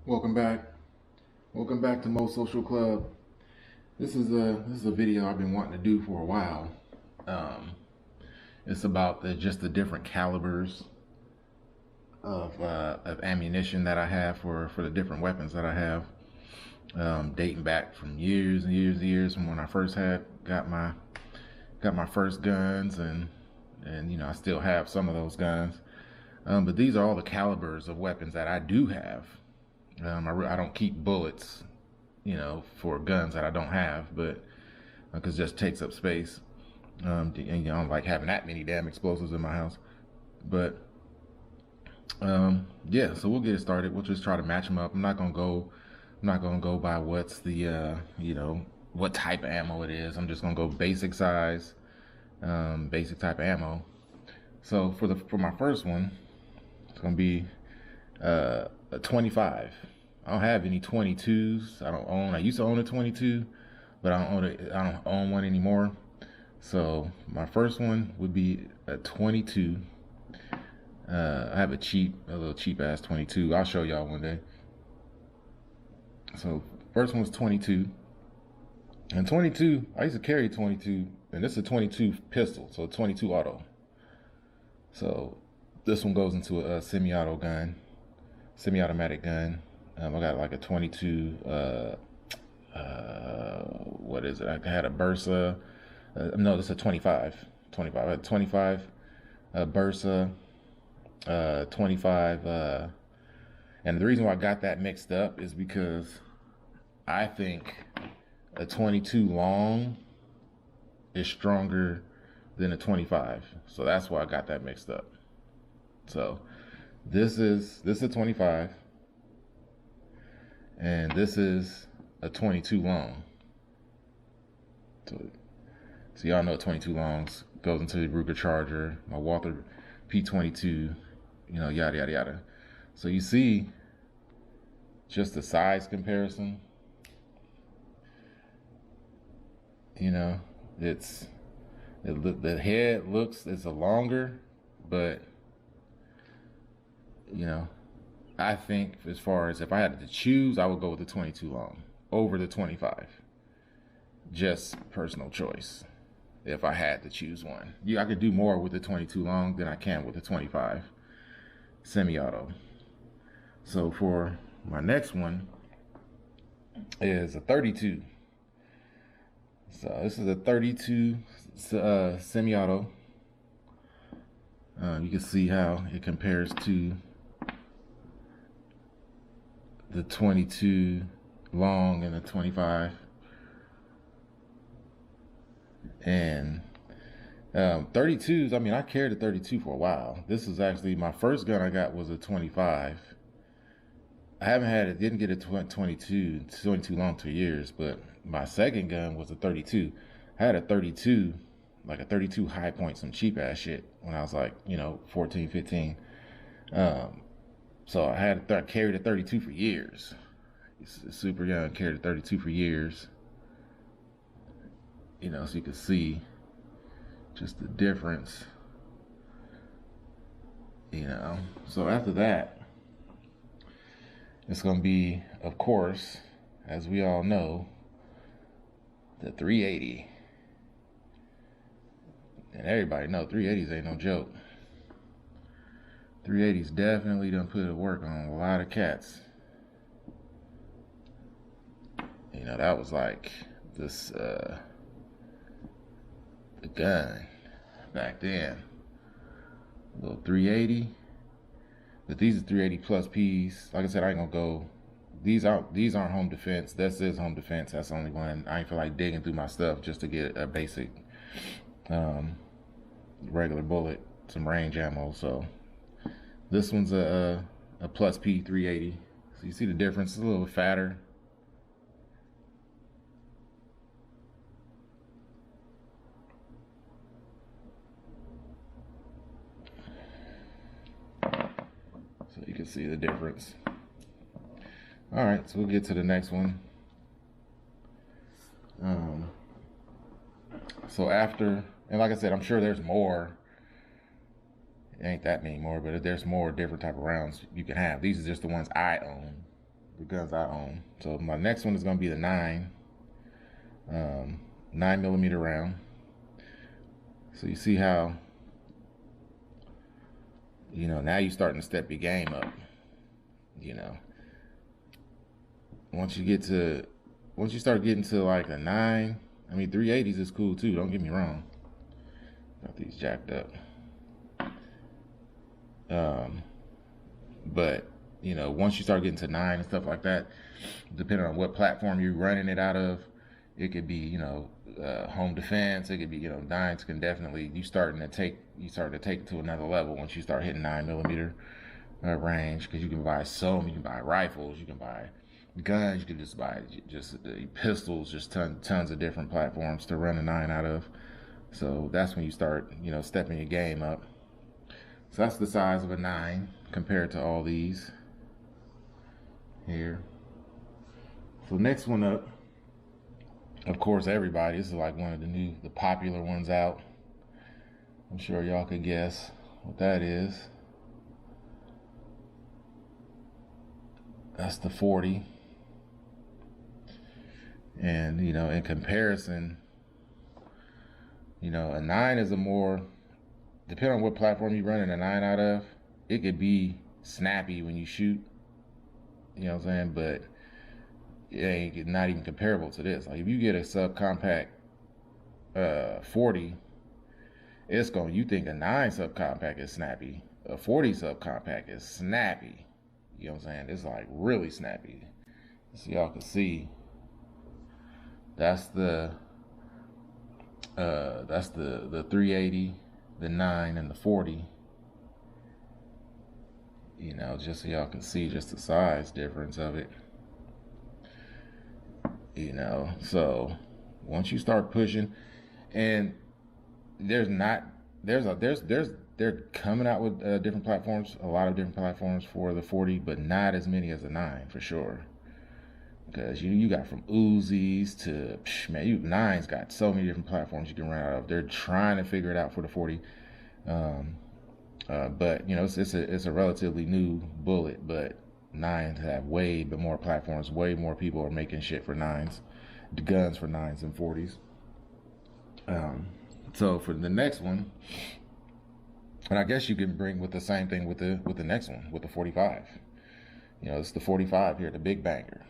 Welcome back. Welcome back to Mo Social Club. This is a video I've been wanting to do for a while. Um, it's about just the different calibers of ammunition that I have for the different weapons that I have, dating back from years and years and years from when I first got my first guns, and I still have some of those guns. But these are all the calibers of weapons that I do have. I don't keep bullets, for guns that I don't have, but because it just takes up space. And I don't like having that many damn explosives in my house. But yeah, so we'll get it started. We'll just try to match them up. I'm not gonna go by what's the what type of ammo it is. I'm just gonna go basic size, basic type of ammo. So for my first one, it's gonna be a 25. I don't have any 22s. I don't own. I used to own a 22, but I don't own it. I don't own one anymore. So my first one would be a 22. I have a little cheap ass 22. I'll show y'all one day. So first one was 22, and 22. I used to carry 22, and this is a 22 pistol, so a 22 auto. So this one goes into a semi-auto gun, semi-automatic gun. I got like a 22. What is it? I had a Bursa. No, this is a 25. 25. I had 25 Bursa, 25. And the reason why I got that mixed up is because I think a 22 long is stronger than a 25. So that's why I got that mixed up. So this is a 25, and this is a 22 long. So y'all know 22 longs goes into the Ruger Charger, my Walther P22, yada yada yada. So you see just the size comparison. It's the head looks it's a longer, but I think as far as if I had to choose, I would go with the 22 long over the 25. Just personal choice. If I had to choose one, I could do more with the 22 long than I can with the 25 semi-auto. So for my next one is a 32. So this is a 32 semi-auto. You can see how it compares to the 22 long and the 25. And 32s, I mean, I carried a 32 for a while. This is actually my first gun I got was a 25. I haven't had it, didn't get a 22 long 2 years, but my second gun was a 32. I had a 32, like a 32 high point, some cheap ass shit when I was like, 14, 15. So I carried a 32 for years. It's super young, carried a 32 for years. So you can see just the difference. So after that, it's going to be, of course, as we all know, the 380. And everybody know 380s ain't no joke. 380s definitely done put to work on a lot of cats. That was like this the gun back then. A little 380. But these are 380 plus P's. Like I said, I ain't gonna go. These aren't home defense. This is home defense. That's the only one. I ain't feel like digging through my stuff just to get a basic regular bullet, some range ammo. So this one's a plus P 380. So you see the difference. It's a little fatter. So you can see the difference. All right, so we'll get to the next one. So after, and like I said, I'm sure there's more. It ain't that many more, but there's more different type of rounds you can have. These are just the ones I own. the guns I own. So my next one is going to be the 9 millimeter round. So you see how, now you're starting to step your game up. Once you start getting to like a 9, 380s is cool too, don't get me wrong. Got these jacked up. But once you start getting to 9 and stuff like that, depending on what platform you're running it out of, it could be home defense. It could be 9s can definitely you start to take it to another level once you start hitting 9 millimeter range, because you can buy you can buy rifles, you can buy guns, you can just buy pistols, just tons of different platforms to run a 9 out of. So that's when you start stepping your game up. So that's the size of a 9 compared to all these here. So next one up, of course, everybody, this is like one of the popular ones out. I'm sure y'all could guess what that is. That's the 40. And in comparison, a 9 is a more, depending on what platform you're running a 9 out of, it could be snappy when you shoot. You know what I'm saying? But it ain't not even comparable to this. Like if you get a subcompact 40, you think a 9 subcompact is snappy. A 40 subcompact is snappy. You know what I'm saying? It's like really snappy. So y'all can see that's the 380, the 9, and the 40. Just so y'all can see just the size difference of it. So once you start pushing, and they're coming out with different platforms, a lot of different platforms for the 40, but not as many as the 9 for sure. Because you got from Uzis to, 9's got so many different platforms you can run out of. They're trying to figure it out for the 40. But it's a relatively new bullet, but 9s have way more platforms, way more people are making shit for 9s, the guns for 9s and 40s. So for the next one, and I guess you can bring with the same thing with the next one, with the 45. It's the 45 here, the big banger.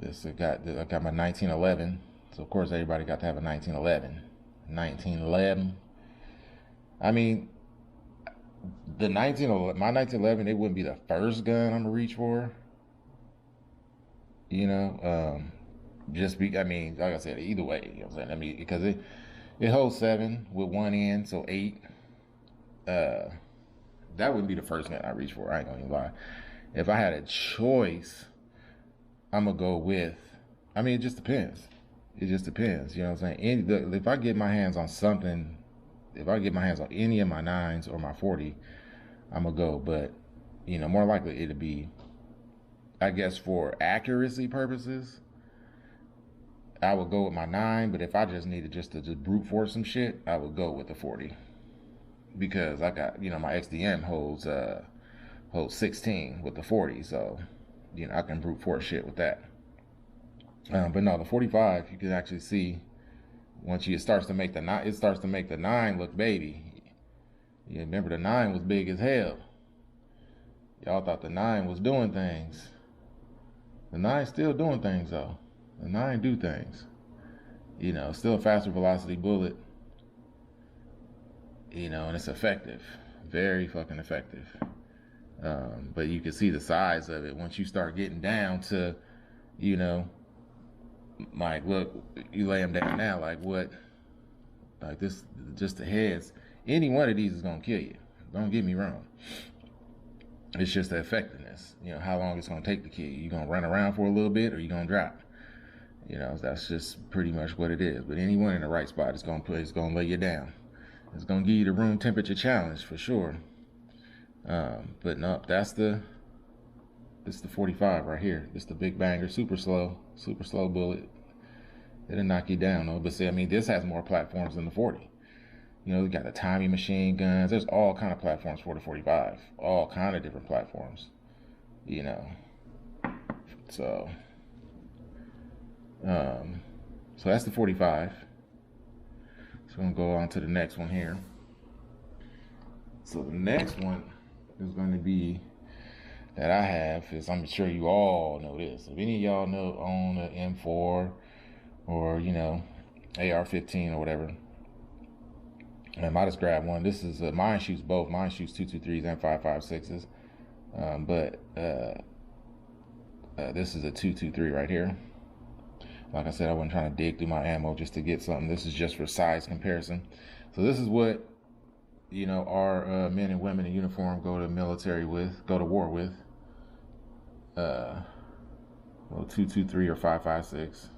I got my 1911, so of course everybody got to have a 1911. 1911. My 1911, it wouldn't be the first gun I'm gonna reach for. Like I said, either way, because it holds 7 with one end, so 8. That wouldn't be the first gun I reach for. I ain't gonna even lie. If I had a choice, I'm gonna go with. It just depends. It just depends. You know what I'm saying? If I get my hands on something, if I get my hands on any of my 9s or my 40, I'm gonna go. But more likely it'll be, I guess, for accuracy purposes, I would go with my 9. But if I just needed to brute force some shit, I would go with the 40, because I got my XDM holds 16 with the 40, so I can brute force shit with that. But no, the 45, you can actually see once it starts to make the 9, it starts to make the 9 look baby. You remember the 9 was big as hell. Y'all thought the 9 was doing things. The 9's still doing things though. The 9 do things. Still a faster velocity bullet. And it's effective. Very fucking effective. But you can see the size of it once you start getting down to, like, look, you lay them down now, like what, like this, just the heads. Any one of these is gonna kill you. Don't get me wrong. It's just the effectiveness. How long it's gonna take to kill you. You gonna run around for a little bit, or you gonna drop? That's just pretty much what it is. But anyone in the right spot is gonna lay you down. It's gonna give you the room temperature challenge for sure. But no, this is the 45 right here. This is the big banger, super slow bullet. It'll knock you down though. But see, this has more platforms than the 40. You got the Tommy machine guns. There's all kind of platforms for the 45. All kind of different platforms. So, so that's the 45. So I'm gonna go on to the next one here. So the next one is going to be that I have is, I'm sure you all know this. If any of y'all know own an M4 or AR-15 or whatever, I might just grab one. This is mine shoots both. Mine shoots 223s and 5.56s, but this is a 223 right here. Like I said, I wasn't trying to dig through my ammo just to get something. This is just for size comparison. So this is what our men and women in uniform go to war with. 223 or 5.56.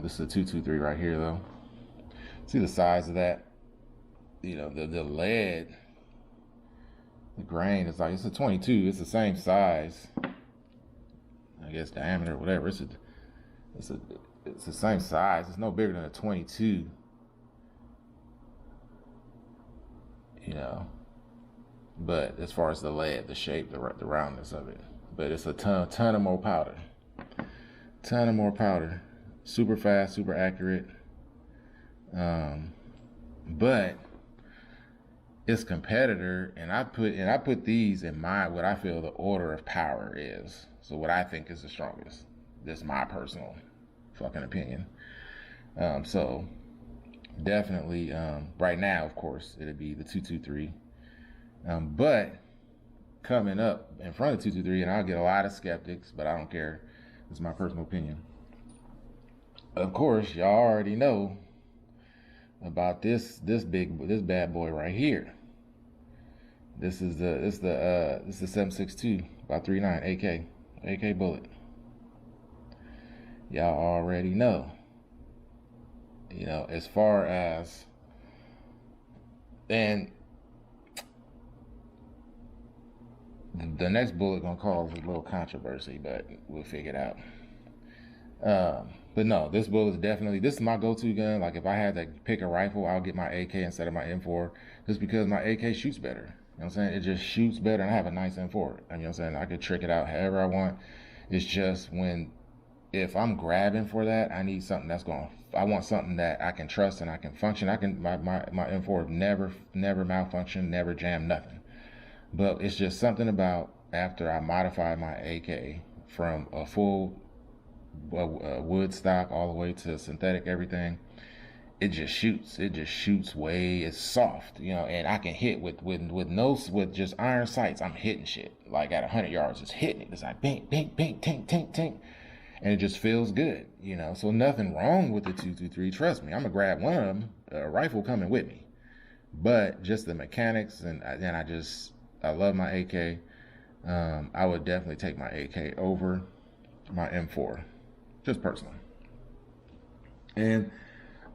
This is a 223 right here, though. See the size of that? The lead, the grain is like, it's a 22. It's the same size, I guess, diameter, whatever. It's the same size. It's no bigger than a 22. But as far as the lead, the shape, the roundness of it, but it's a ton of more powder, super fast, super accurate. But its competitor, and I put these in what I feel the order of power is. So what I think is the strongest. This is my personal fucking opinion. So definitely, right now, of course, it'd be the 223. But coming up in front of 223, and I'll get a lot of skeptics, but I don't care. It's my personal opinion. Of course, y'all already know about this bad boy right here. This is the 7.62 by 3.9 AK bullet. Y'all already know. As far as, and the next bullet gonna cause a little controversy, but we'll figure it out. But no, this bullet is definitely, this is my go-to gun. Like if I had to pick a rifle, I'll get my AK instead of my M4, just because my AK shoots better. You know what I'm saying? It just shoots better, and I have a nice M4. You know what I'm saying? I could trick it out however I want. It's just if I'm grabbing for that, I need something I want something that I can trust and I can function. My M4 never malfunction, never jam, nothing. But it's just something about after I modified my AK from a full wood stock all the way to synthetic everything, it just shoots. It's soft, and I can hit with just iron sights. I'm hitting shit like at 100 yards, just hitting it. It's like bing, bing, bing, tink, tink, tink, and it just feels good, So nothing wrong with the 223. Trust me, I'm gonna grab one of them. A rifle coming with me, but just the mechanics, and I love my AK. I would definitely take my AK over my M4, just personally. And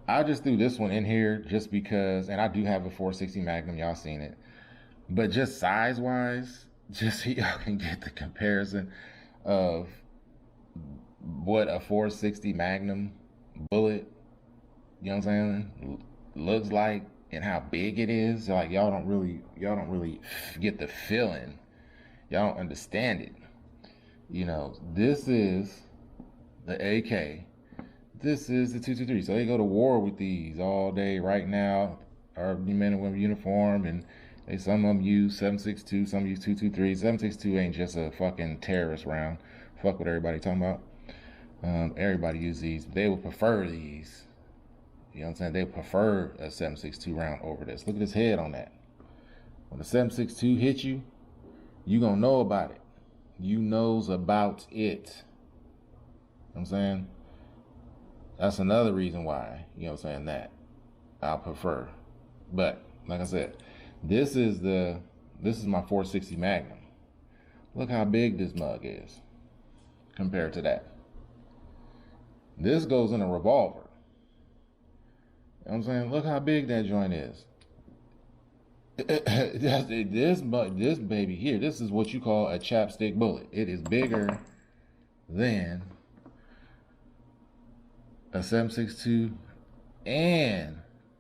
I just threw this one in here just because, and I do have a 460 Magnum, y'all seen it. But just size-wise, just so y'all can get the comparison of what a 460 Magnum bullet, I'm saying, looks like, and how big it is. Like y'all don't really get the feeling. Y'all don't understand it. This is the AK. This is the 223. So they go to war with these all day right now. Our men and women uniform, and some of them use 7.62, some use 223. 7.62 ain't just a fucking terrorist round. Fuck what everybody talking about. Everybody use these. They would prefer these. You know what I'm saying? They prefer a 7.62 round over this. Look at this head on that. When the 7.62 hit you, you gonna know about it. You knows about it. You know what I'm saying? That's another reason why, that I'll prefer. But like I said, this is my 460 Magnum. Look how big this mug is compared to that. This goes in a revolver. You know what I'm saying? Look how big that joint is. This baby here, this is what you call a chapstick bullet. It is bigger than a 7.62 and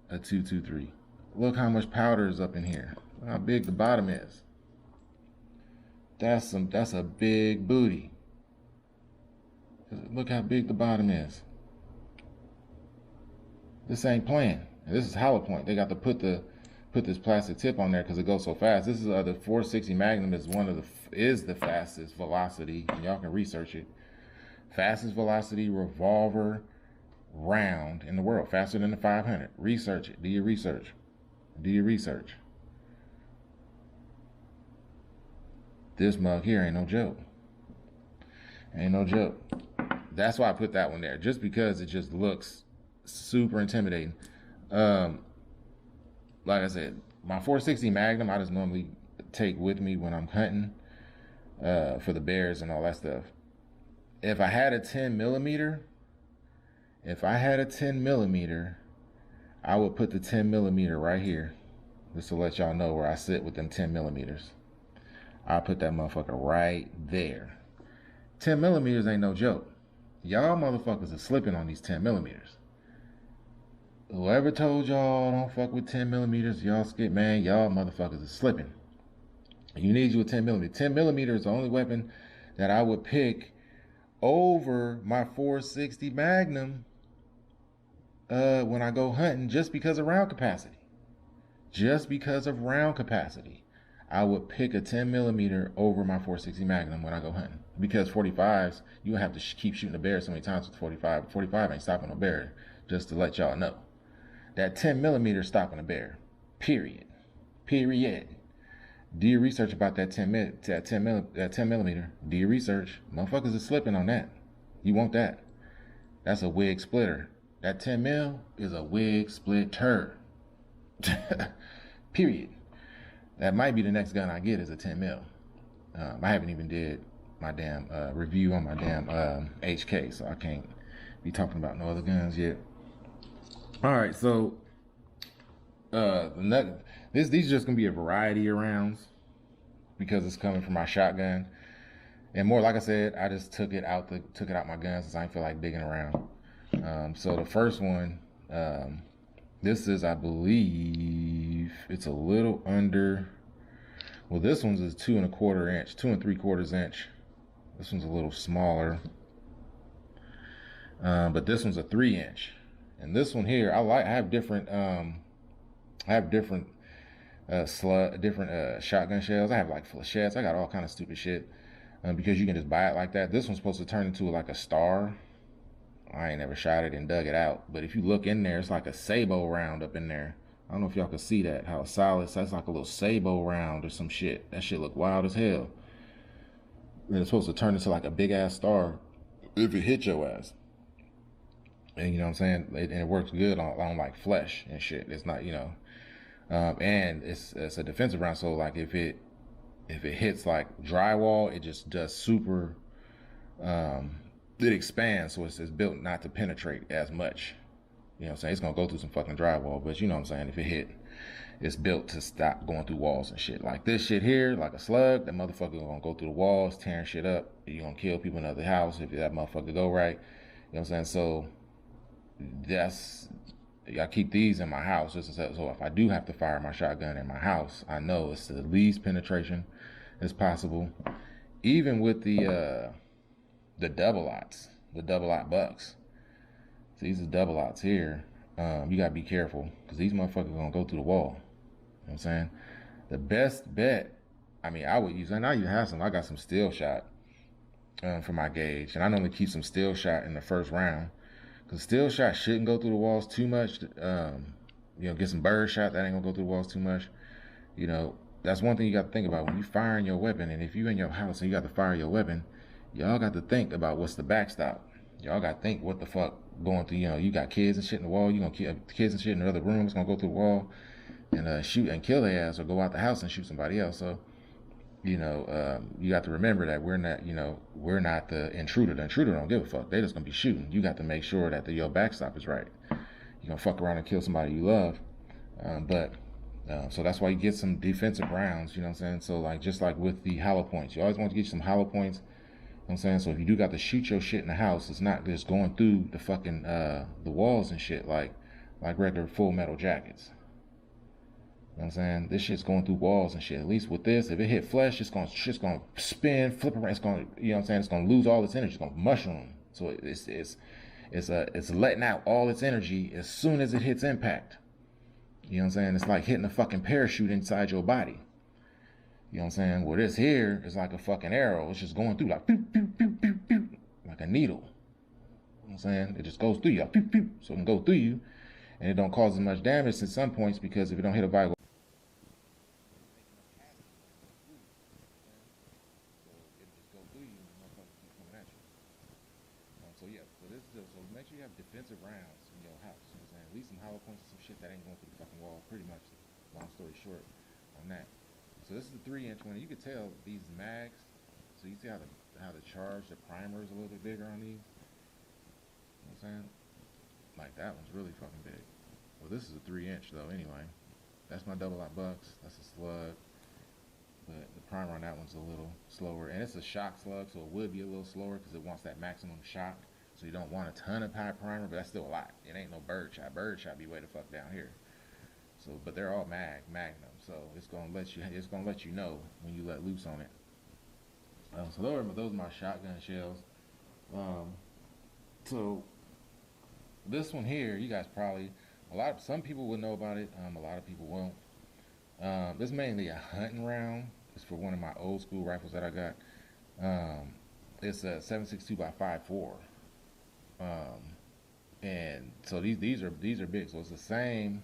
a 223. Look how much powder is up in here. Look how big the bottom is. That's a big booty. Look how big the bottom is. This ain't playing. And this is hollow point. They got to put this plastic tip on there because it goes so fast. This is the 460 Magnum is the fastest velocity. And y'all can research it. Fastest velocity revolver round in the world, faster than the 500. Research it. Do your research. Do your research. This mug here ain't no joke. Ain't no joke. That's why I put that one there, just because it just looks super intimidating. Like I said, my 460 Magnum I just normally take with me when I'm hunting for the bears and all that stuff. If I had a 10 millimeter, I would put the 10 millimeter right here, just to let y'all know where I sit with them 10 millimeters. I'll put that motherfucker right there. 10 millimeters ain't no joke. Y'all motherfuckers are slipping on these 10 millimeters. Whoever told y'all don't fuck with 10 millimeters, y'all skip, man, y'all motherfuckers are slipping. You need you a 10 millimeter. 10 millimeter is the only weapon that I would pick over my 460 Magnum when I go hunting, just because of round capacity. Just because of round capacity, I would pick a 10 millimeter over my 460 Magnum when I go hunting. Because 45s, you have to keep shooting a bear so many times with 45. 45 ain't stopping a bear, just to let y'all know. That 10 millimeter stopping a bear. Period. Period. Do your research about that 10 millimeter. Do your research. Motherfuckers are slipping on that. You want that. That's a wig splitter. That 10 mil is a wig splitter. Period. That might be the next gun I get is a 10 mil. I haven't even did my damn review on my damn HK, so I can't be talking about no other guns yet. All right, so these are just gonna be a variety of rounds because it's coming from my shotgun, and more like I said, I just took it out my gun since I didn't feel like digging around. So the first one, this is, I believe, it's a little under. Well, this one's is 2 1/4 inch, 2 3/4 inch. This one's a little smaller, but this one's a 3 inch. And this one here, I have different shotgun shells. I have like flechettes. I got all kind of stupid shit because you can just buy it like that. This one's supposed to turn into like a star. I ain't never shot it and dug it out, but if you look in there, it's like a sabot round up in there. I don't know if y'all can see that, how solid. That's like a little sabot round or some shit. That shit look wild as hell. And it's supposed to turn into like a big ass star if it hit your ass. And you know what I'm saying? And it works good on like flesh and shit. It's not, and it's a defensive round. So like if it hits like drywall, it just does super. It expands, so it's built not to penetrate as much. You know what I'm saying? It's gonna go through some fucking drywall, but you know what I'm saying? If it hit, it's built to stop going through walls and shit. Like this shit here, like a slug, that motherfucker gonna go through the walls, tearing shit up. You're gonna kill people in the other house if that motherfucker go right. You know what I'm saying? So I keep these in my house just so if I do have to fire my shotgun in my house, I know it's the least penetration as possible. Even with the double aughts, the double aught bucks. So these are double aughts here. You gotta be careful because these motherfuckers are gonna go through the wall. You know what I'm saying? The best bet, I would use, and I even have some. I got some steel shot for my gauge, and I normally keep some steel shot in the first round. Because steel shot shouldn't go through the walls too much. Get some bird shot, that ain't gonna go through the walls too much. That's one thing you got to think about when you firing your weapon. And if you in your house and you got to fire your weapon, y'all got to think about what's the backstop. Y'all got to think what the fuck going through. You got kids and shit in the wall. You gonna keep kids and shit in the other room. It's gonna go through the wall and shoot and kill their ass, or go out the house and shoot somebody else. So you got to remember that we're not the intruder. The intruder don't give a fuck. They just gonna be shooting. You got to make sure that your backstop is right. You gonna fuck around and kill somebody you love, so that's why you get some defensive rounds. You know what I'm saying? So like just like with the hollow points, you always want to get some hollow points. You know what I'm saying? So if you do got to shoot your shit in the house, it's not just going through the fucking the walls and shit like regular Full Metal Jackets. You know what I'm saying? This shit's going through walls and shit. At least with this, if it hit flesh, shit's gonna spin, flip around. It's gonna, you know what I'm saying? It's gonna lose all its energy. It's gonna mushroom. So it's letting out all its energy as soon as it hits impact. You know what I'm saying? It's like hitting a fucking parachute inside your body. You know what I'm saying? Well, this here is like a fucking arrow. It's just going through like pew, pew, pew, pew, pew, like a needle. You know what I'm saying? It just goes through you, like, pew, pew, so it can go through you, and it don't cause as much damage at some points because if it don't hit a vital. So yeah, so make sure you have defensive rounds in your house. You know what I'm saying? At least some hollow points and some shit that ain't going through the fucking wall. Pretty much, long story short, on that. So this is the 3-inch one. You can tell these mags. So you see how the charge, the primer is a little bit bigger on these. You know what I'm saying? Like that one's really fucking big. Well, this is a 3-inch though. Anyway, that's my double aught bucks. That's a slug. But the primer on that one's a little slower, and it's a shock slug, so it would be a little slower because it wants that maximum shock. So you don't want a ton of high primer, but that's still a lot. It ain't no bird shot. Bird shot be way the fuck down here. So, but they're all magnum, so it's gonna let you know when you let loose on it. So those are my shotgun shells. So this one here, you guys probably some people would know about it. A lot of people won't. This is mainly a hunting round. It's for one of my old school rifles that I got. It's a 7.62 by 5.4. And so these are big. So it's the same,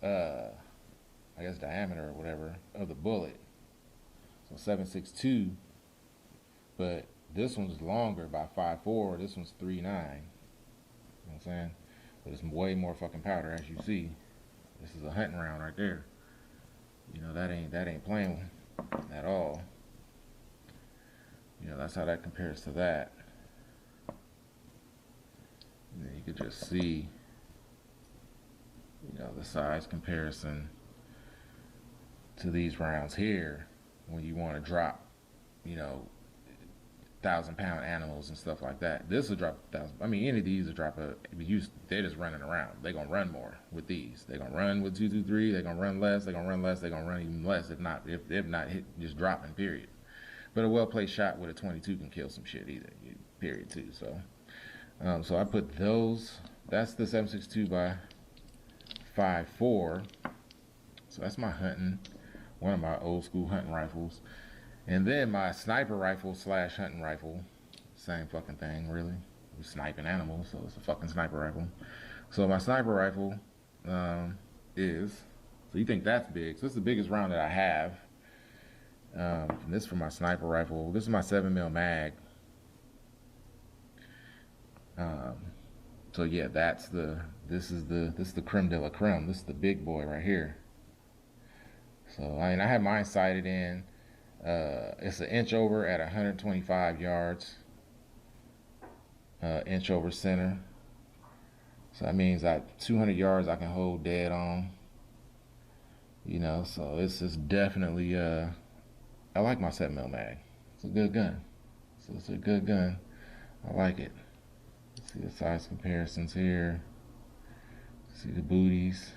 I guess diameter or whatever of the bullet. So 7.62, but this one's longer by 5.4. This one's 3.9. You know what I'm saying? But it's way more fucking powder, as you see. This is a hunting round right there. You know, that ain't playing at all. You know, that's how that compares to that. And then you could just see, you know, the size comparison to these rounds here when you want to drop, you know, 1,000-pound animals and stuff like that. This will drop 1,000. I mean, any of these will drop they're just running around. They're gonna run more with these. They're gonna run with 223. They're gonna run less. They're gonna run less. They're gonna run even less. If not hit, just dropping. Period. But a well-placed shot with a 22 can kill some shit either. Period too. So, so I put those. That's the 7.62 by 5.4. So that's my hunting. One of my old school hunting rifles. And then my sniper rifle / hunting rifle, same fucking thing, really. We're sniping animals, so it's a fucking sniper rifle. So my sniper rifle so you think that's big. So this is the biggest round that I have. And this is for my sniper rifle. This is my 7mm mag. So yeah, this is the creme de la creme. This is the big boy right here. So I have mine sighted in. It's an inch over at 125 yards, inch over center. So that means 200 yards I can hold dead on. You know, so it's definitely, I like my 7mm mag. It's a good gun. So it's a good gun. I like it. Let's see the size comparisons here. See the booties.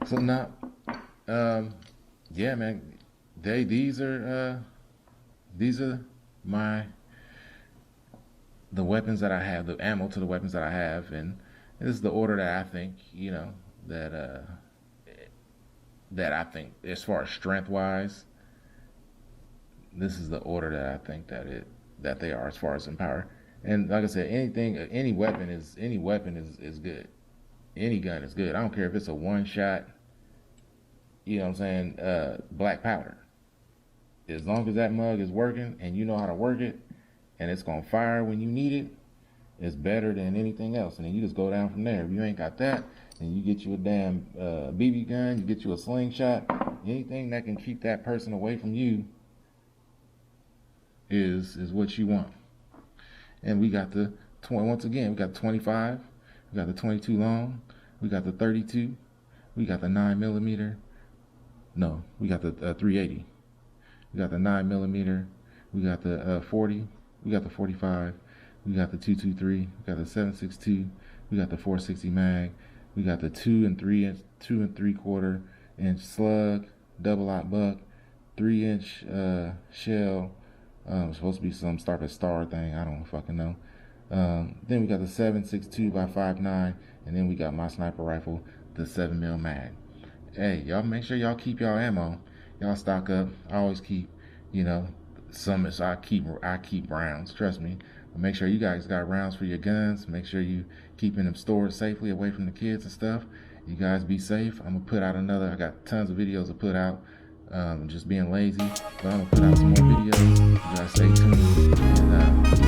So now, yeah, man. These are the weapons that I have, the ammo to the weapons that I have, and this is the order that I think, you know, that I think as far as strength wise, this is the order that I think that they are as far as in power. And like I said, any weapon is good. Any gun is good. I don't care if it's a one shot, you know what I'm saying, black powder. As long as that mug is working and you know how to work it and it's gonna fire when you need it, it's better than anything else. And then you just go down from there. If you ain't got that, then you get you a damn BB gun, you get you a slingshot. Anything that can keep that person away from you is what you want. And we got the once again, we got the 25, we got the 22 long, we got the 32, we got the 9mm. No, we got the 380. We got the 9mm. We got the 40. We got the 45. We got the 223. We got the 7.62. We got the 460 mag. We got the 2 3/4 inch slug, double aught buck, 3-inch shell. Supposed to be some type of star thing. I don't fucking know. Then we got the 7.62 by 5.9, and then we got my sniper rifle, the 7mm mag. Hey, y'all make sure y'all keep y'all ammo. Y'all stock up. I always keep, some. So I keep rounds. Trust me. But make sure you guys got rounds for your guns. Make sure you keeping them stored safely away from the kids and stuff. You guys be safe. I'm gonna put out another. I got tons of videos to put out. Just being lazy, but I'm gonna put out some more videos. You guys stay tuned. And,